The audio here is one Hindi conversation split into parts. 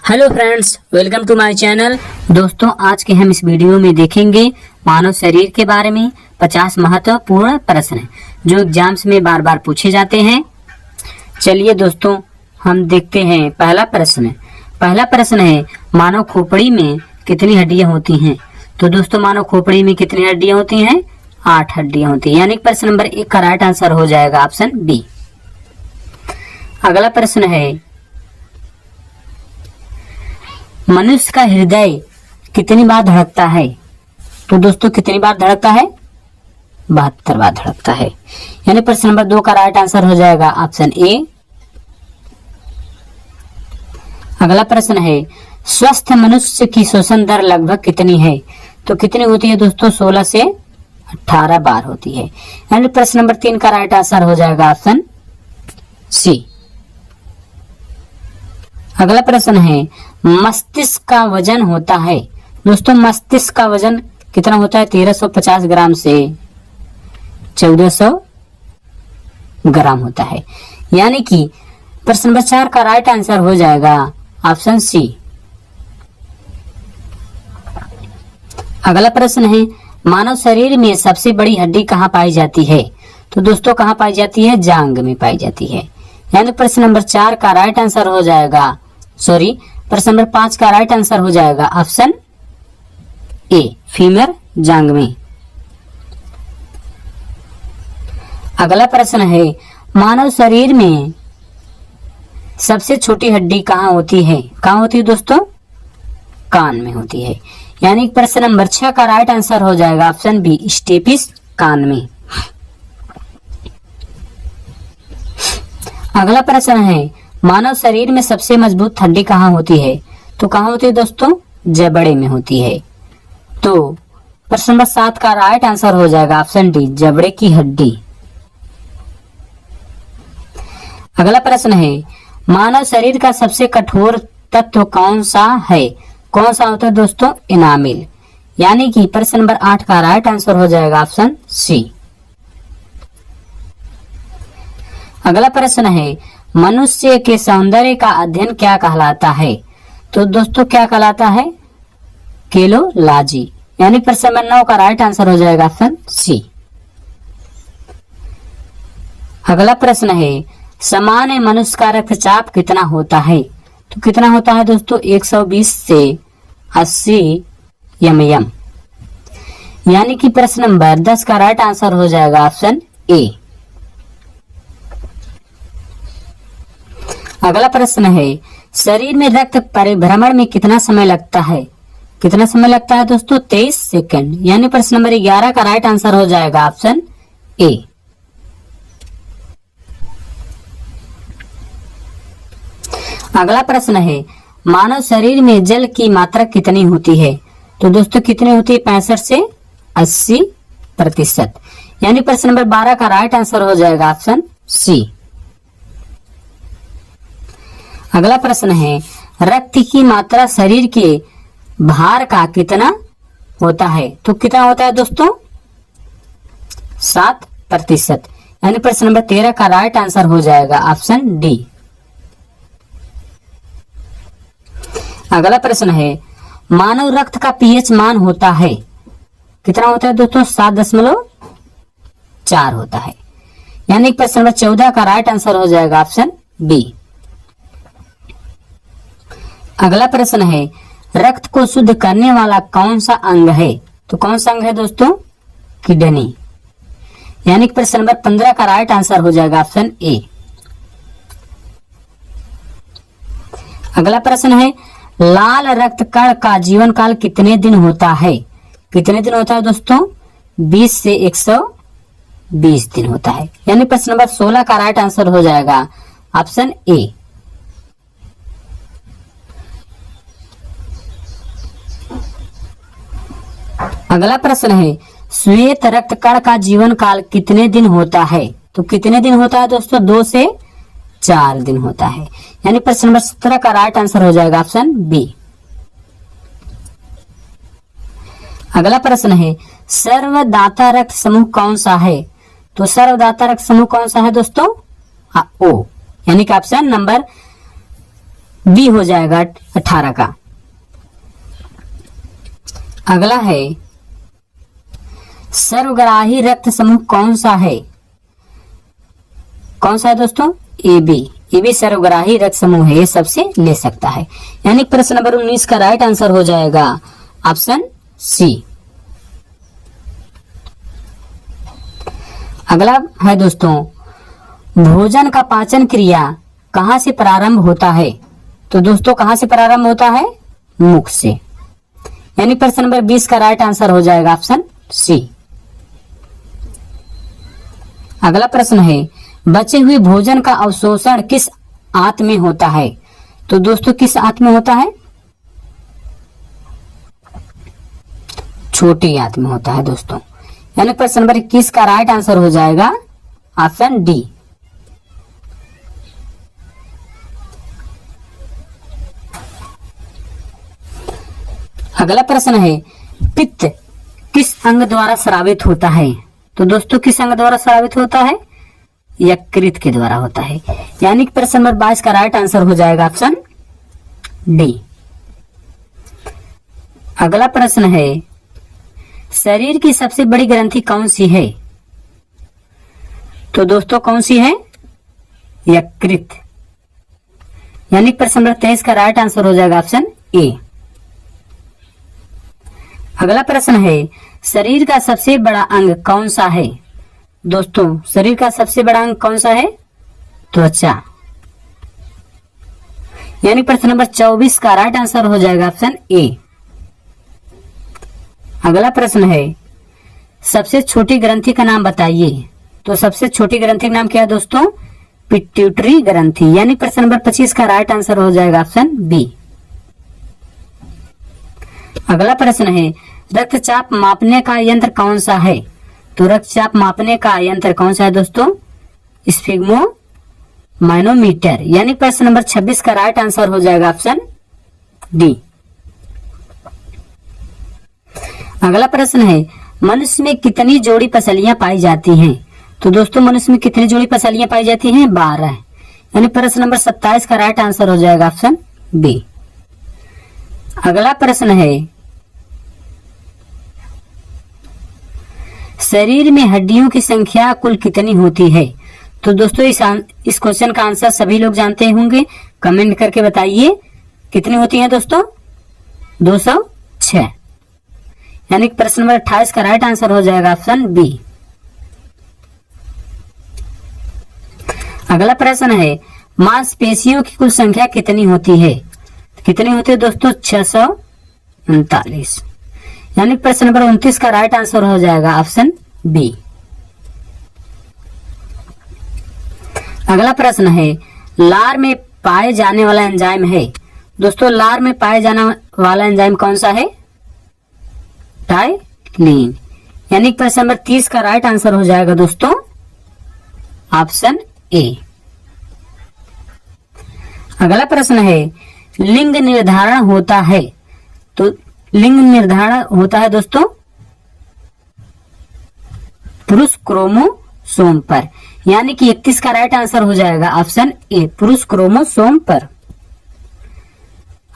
Hello friends, welcome to my channel. दोस्तों, आज के हम इस वीडियो में देखेंगे मानव शरीर के बारे में 50 महत्वपूर्ण प्रश्न जो एग्जाम्स में बार बार पूछे जाते हैं। चलिए दोस्तों, हम देखते हैं पहला प्रश्न है मानव खोपड़ी में कितनी हड्डियां होती हैं। तो दोस्तों, मानव खोपड़ी में कितनी हड्डियां होती हैं? 8 हड्डियां होती हैं। यानी प्रश्न नंबर 1 का राइट आंसर हो जाएगा ऑप्शन बी। अगला प्रश्न है मनुष्य का हृदय कितनी बार धड़कता है? तो दोस्तों, कितनी बार धड़कता है? 72 बार धड़कता है। यानी प्रश्न नंबर 2 का राइट आंसर हो जाएगा ऑप्शन ए। अगला प्रश्न है स्वस्थ मनुष्य की श्वसन दर लगभग कितनी है? तो कितनी होती है दोस्तों? 16 से 18 बार होती है। यानी प्रश्न नंबर 3 का राइट आंसर हो जाएगा ऑप्शन सी। अगला प्रश्न है मस्तिष्क का वजन होता है। दोस्तों, मस्तिष्क का वजन कितना होता है? 1350 ग्राम से 1400 ग्राम होता है। यानी कि प्रश्न नंबर 4 का राइट आंसर हो जाएगा ऑप्शन सी। अगला प्रश्न है मानव शरीर में सबसे बड़ी हड्डी कहाँ पाई जाती है? तो दोस्तों, कहाँ पाई जाती है? जांघ में पाई जाती है। यानी प्रश्न नंबर 4 का राइट आंसर हो जाएगा प्रश्न नंबर 5 का राइट आंसर हो जाएगा ऑप्शन ए, फीमर, जांघ में। अगला प्रश्न है मानव शरीर में सबसे छोटी हड्डी कहाँ होती है? कहाँ होती है दोस्तों? कान में होती है। यानी प्रश्न नंबर 6 का राइट आंसर हो जाएगा ऑप्शन बी, स्टेपिस, कान में। अगला प्रश्न है मानव शरीर में सबसे मजबूत हड्डी कहाँ होती है? तो कहाँ होती है दोस्तों? जबड़े में होती है। तो प्रश्न नंबर 7 का राइट आंसर हो जाएगा ऑप्शन डी, जबड़े की हड्डी। अगला प्रश्न है मानव शरीर का सबसे कठोर तत्व कौन सा है? कौन सा होता है दोस्तों? इनामिल। यानी कि प्रश्न नंबर 8 का राइट आंसर हो जाएगा ऑप्शन सी। अगला प्रश्न है मनुष्य के सौंदर्य का अध्ययन क्या कहलाता है? तो दोस्तों, क्या कहलाता है? केलोलॉजी। यानी प्रश्न नंबर 9 का राइट आंसर हो जाएगा ऑप्शन सी। अगला प्रश्न है सामान्य मनुष्य का रक्तचाप कितना होता है? तो कितना होता है दोस्तों? 120 से 80 mm। यानी कि प्रश्न नंबर 10 का राइट आंसर हो जाएगा ऑप्शन ए। अगला प्रश्न है शरीर में रक्त परिभ्रमण में कितना समय लगता है? कितना समय लगता है दोस्तों? 23 सेकंड। यानी प्रश्न नंबर 11 का राइट आंसर हो जाएगा ऑप्शन ए। अगला प्रश्न है मानव शरीर में जल की मात्रा कितनी होती है? तो दोस्तों, कितनी होती है? 65 से 80%। यानी प्रश्न नंबर 12 का राइट आंसर हो जाएगा ऑप्शन सी। अगला प्रश्न है रक्त की मात्रा शरीर के भार का कितना होता है? तो कितना होता है दोस्तों? 7%। यानी प्रश्न नंबर 13 का राइट आंसर हो जाएगा ऑप्शन डी। अगला प्रश्न है मानव रक्त का पीएच मान होता है, कितना होता है दोस्तों? 7.4 होता है। यानी प्रश्न नंबर 14 का राइट आंसर हो जाएगा ऑप्शन बी। अगला प्रश्न है रक्त को शुद्ध करने वाला कौन सा अंग है? तो कौन सा अंग है दोस्तों? किडनी। यानी प्रश्न नंबर 15 का राइट आंसर हो जाएगा ऑप्शन ए। अगला प्रश्न है लाल रक्त कण का जीवन काल कितने दिन होता है? कितने दिन होता है दोस्तों? 20 से 120 दिन होता है। यानी प्रश्न नंबर 16 का राइट आंसर हो जाएगा ऑप्शन ए। अगला प्रश्न है श्वेत रक्त कण का जीवन काल कितने दिन होता है? तो कितने दिन होता है दोस्तों? 2 से 4 दिन होता है। यानी प्रश्न नंबर 17 का राइट आंसर हो जाएगा ऑप्शन बी। अगला प्रश्न है सर्वदाता रक्त समूह कौन सा है? तो सर्वदाता रक्त समूह कौन सा है दोस्तों? ओ। यानी कि ऑप्शन नंबर बी हो जाएगा 18 का। अगला है सर्वग्राही रक्त समूह कौन सा है? कौन सा है दोस्तों? ए बी सर्वग्राही रक्त समूह है, ये सबसे ले सकता है। यानी प्रश्न नंबर 19 का राइट आंसर हो जाएगा ऑप्शन सी। अगला है दोस्तों, भोजन का पाचन क्रिया कहां से प्रारंभ होता है? तो दोस्तों कहां से प्रारंभ होता है? मुख से। यानी प्रश्न नंबर 20 का राइट आंसर हो जाएगा ऑप्शन सी। अगला प्रश्न है, बचे हुए भोजन का अवशोषण किस आंत में होता है? तो दोस्तों किस आंत में होता है? छोटी आंत में होता है दोस्तों। यानी प्रश्न नंबर 21 का राइट आंसर हो जाएगा ऑप्शन डी। अगला प्रश्न है, पित्त किस अंग द्वारा स्रावित होता है? तो दोस्तों किस अंग द्वारा स्रावित होता है? यकृत के द्वारा होता है। यानी प्रश्न नंबर 22 का राइट आंसर हो जाएगा ऑप्शन डी। अगला प्रश्न है, शरीर की सबसे बड़ी ग्रंथि कौन सी है? तो दोस्तों कौन सी है? यकृत। यानी प्रश्न नंबर 23 का राइट आंसर हो जाएगा ऑप्शन ए। अगला प्रश्न है, शरीर का सबसे बड़ा अंग कौन सा है? दोस्तों शरीर का सबसे बड़ा अंग कौन सा है? त्वचा। यानी प्रश्न नंबर 24 का राइट आंसर हो जाएगा ऑप्शन ए। अगला प्रश्न है, सबसे छोटी ग्रंथि का नाम बताइए। तो सबसे छोटी ग्रंथि का नाम क्या है दोस्तों? पिट्यूटरी ग्रंथि। यानी प्रश्न नंबर 25 का राइट आंसर हो जाएगा ऑप्शन बी। अगला प्रश्न है, रक्तचाप मापने का यंत्र कौन सा है? तो रक्तचाप मापने का यंत्र कौन सा है दोस्तों? स्फिग्मोमैनोमीटर। यानी प्रश्न नंबर 26 का राइट आंसर हो जाएगा ऑप्शन डी। अगला प्रश्न है, मनुष्य में कितनी जोड़ी पसलियां पाई जाती हैं? तो दोस्तों मनुष्य में कितनी जोड़ी पसलियां पाई जाती हैं? 12। यानी प्रश्न नंबर 27 का राइट आंसर हो जाएगा ऑप्शन बी। अगला प्रश्न है, शरीर में हड्डियों की संख्या कुल कितनी होती है? तो दोस्तों इस क्वेश्चन का आंसर सभी लोग जानते होंगे, कमेंट करके बताइए कितनी होती है दोस्तों? 206। यानी प्रश्न नंबर 28 का राइट आंसर हो जाएगा ऑप्शन बी। अगला प्रश्न है, मांसपेशियों की कुल संख्या कितनी होती है? कितनी होती है दोस्तों? 639। यानी प्रश्न नंबर 29 का राइट आंसर हो जाएगा ऑप्शन बी। अगला प्रश्न है, लार में पाए जाने वाला एंजाइम है। दोस्तों लार में पाए जाने वाला एंजाइम कौन सा है? टाइलिन। यानी प्रश्न नंबर 30 का राइट आंसर हो जाएगा दोस्तों ऑप्शन ए। अगला प्रश्न है, लिंग निर्धारण होता है। तो लिंग निर्धारण होता है दोस्तों पुरुष क्रोमोसोम पर। यानी कि 31 का राइट आंसर हो जाएगा ऑप्शन ए, पुरुष क्रोमोसोम पर।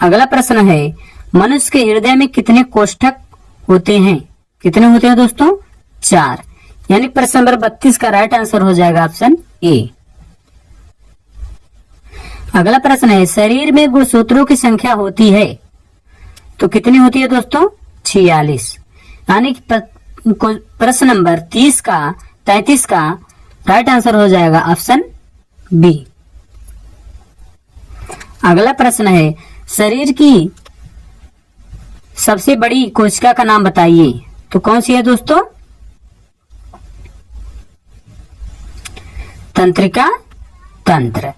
अगला प्रश्न है, मनुष्य के हृदय में कितने कोष्ठक होते हैं? कितने होते हैं दोस्तों? 4। यानी प्रश्न नंबर 32 का राइट आंसर हो जाएगा ऑप्शन ए। अगला प्रश्न है, शरीर में गुणसूत्रों की संख्या होती है तो कितनी होती है दोस्तों? 46। यानी प्रश्न नंबर 33 का राइट आंसर हो जाएगा ऑप्शन बी। अगला प्रश्न है, शरीर की सबसे बड़ी कोशिका का नाम बताइए। तो कौन सी है दोस्तों? तंत्रिका तंत्र।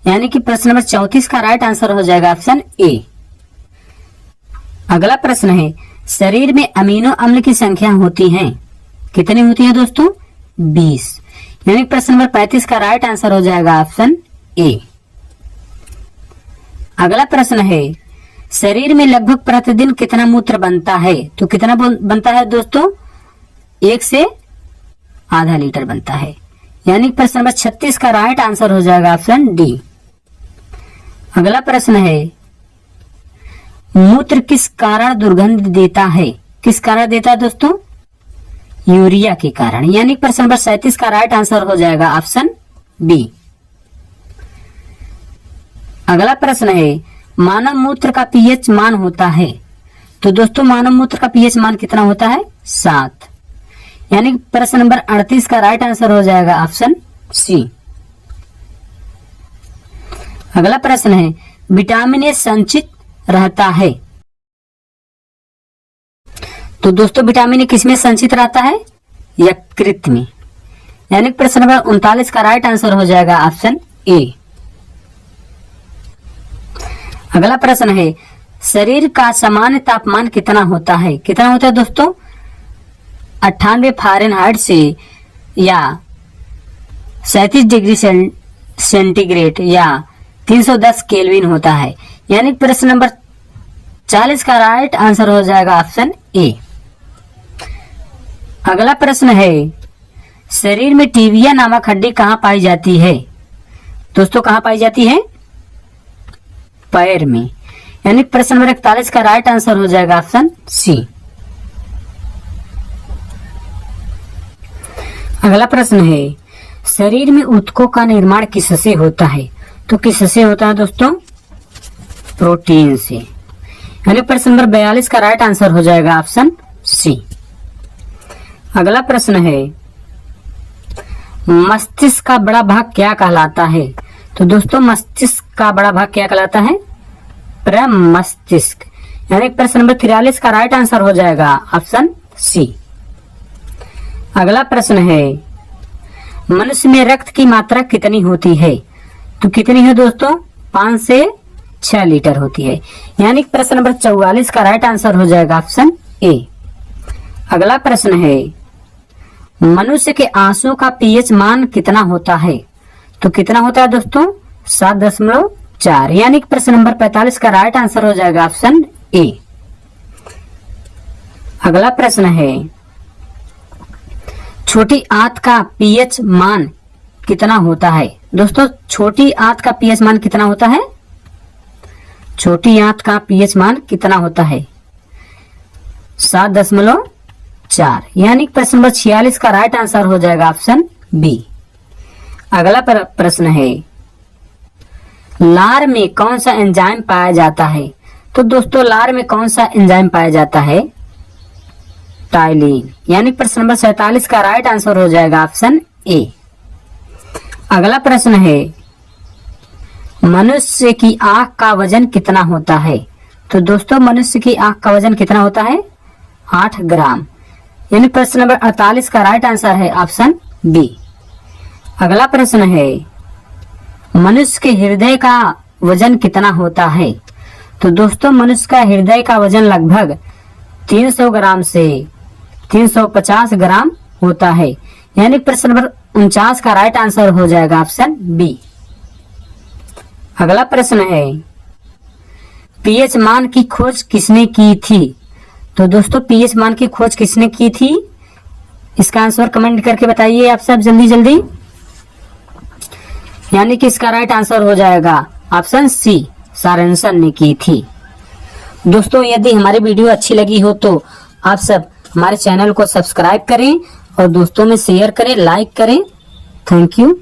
यानी कि प्रश्न नंबर 34 का राइट आंसर हो जाएगा ऑप्शन ए। अगला प्रश्न है, शरीर में अमीनो अम्ल की संख्या होती है, कितनी होती है दोस्तों? 20। यानी प्रश्न नंबर 35 का राइट आंसर हो जाएगा ऑप्शन ए। अगला प्रश्न है, शरीर में लगभग प्रतिदिन कितना मूत्र बनता है? तो कितना बनता है दोस्तों? 1 से आधा लीटर बनता है। यानी प्रश्न नंबर 36 का राइट आंसर हो जाएगा ऑप्शन डी। अगला प्रश्न है, मूत्र किस कारण दुर्गंध देता है? किस कारण देता है दोस्तों? यूरिया के कारण। यानी प्रश्न नंबर 37 का राइट आंसर हो जाएगा ऑप्शन बी। अगला प्रश्न है, मानव मूत्र का पीएच मान होता है? तो दोस्तों मानव मूत्र का पीएच मान कितना होता है? 7। यानी प्रश्न नंबर 38 का राइट आंसर हो जाएगा ऑप्शन सी। अगला प्रश्न है, विटामिन ए संचित रहता है? तो दोस्तों विटामिन ए किसमें संचित रहता है? यकृत में। यानी प्रश्न नंबर 39 का राइट आंसर हो जाएगा ऑप्शन ए। अगला प्रश्न है, शरीर का सामान्य तापमान कितना होता है? कितना होता है दोस्तों? 98 फ़ारेनहाइट से या 37 डिग्री सेंटीग्रेड या 310 केल्विन होता है। यानी प्रश्न नंबर 40 का राइट आंसर हो जाएगा ऑप्शन ए। अगला प्रश्न है, शरीर में टिबिया नामक हड्डी कहाँ पाई जाती है? दोस्तों कहाँ पाई जाती है? पैर में। यानी प्रश्न नंबर 41 का राइट आंसर हो जाएगा ऑप्शन सी। अगला प्रश्न है, शरीर में ऊतकों का निर्माण किससे होता है? तो किससे होता है दोस्तों? प्रोटीन से। यानी प्रश्न नंबर 42 का राइट आंसर हो जाएगा ऑप्शन सी। अगला प्रश्न है, मस्तिष्क का बड़ा भाग क्या कहलाता है? तो दोस्तों मस्तिष्क का बड़ा भाग क्या कहलाता है? प्रमस्तिष्क। यानी प्रश्न नंबर 43 का राइट आंसर हो जाएगा ऑप्शन सी। अगला प्रश्न है, मनुष्य में रक्त की मात्रा कितनी होती है? तो कितनी है दोस्तों? 5 से 6 लीटर होती है। यानी प्रश्न नंबर 44 का राइट आंसर हो जाएगा ऑप्शन ए। अगला प्रश्न है, मनुष्य के आंसू का पीएच मान कितना होता है? तो कितना होता है दोस्तों? 7.4। यानी प्रश्न नंबर 45 का राइट आंसर हो जाएगा ऑप्शन ए। अगला प्रश्न है, छोटी आंत का पीएच मान कितना होता है? दोस्तों छोटी आंत का पीएच मान कितना होता है? छोटी आंत का पीएच मान कितना होता है? 7.4। यानी प्रश्न नंबर 46 का राइट आंसर हो जाएगा ऑप्शन बी। अगला प्रश्न है, लार में कौन सा एंजाइम पाया जाता है? तो दोस्तों लार में कौन सा एंजाइम पाया जाता है? टाइलिन। यानी प्रश्न नंबर 47 का राइट आंसर हो जाएगा ऑप्शन ए। अगला प्रश्न है, मनुष्य की आंख का वजन कितना होता है? तो दोस्तों मनुष्य की आंख का वजन कितना होता है? 8 ग्राम। यानी प्रश्न नंबर 48 का राइट आंसर है ऑप्शन बी। अगला प्रश्न है, मनुष्य के हृदय का वजन कितना होता है? तो दोस्तों मनुष्य का हृदय का वजन लगभग 300 ग्राम से 350 ग्राम होता है। यानी प्रश्न नंबर 49 का राइट आंसर हो जाएगा ऑप्शन बी। अगला प्रश्न है, पीएच मान की खोज किसने की थी? तो दोस्तों पीएच मान की खोज किसने की थी? इसका आंसर कमेंट करके बताइए आप सब जल्दी जल्दी। यानी कि इसका राइट आंसर हो जाएगा ऑप्शन सी, सॉरेनसन ने की थी। दोस्तों यदि हमारी वीडियो अच्छी लगी हो तो आप सब हमारे चैनल को सब्सक्राइब करें और दोस्तों में शेयर करें, लाइक करें। Thank you.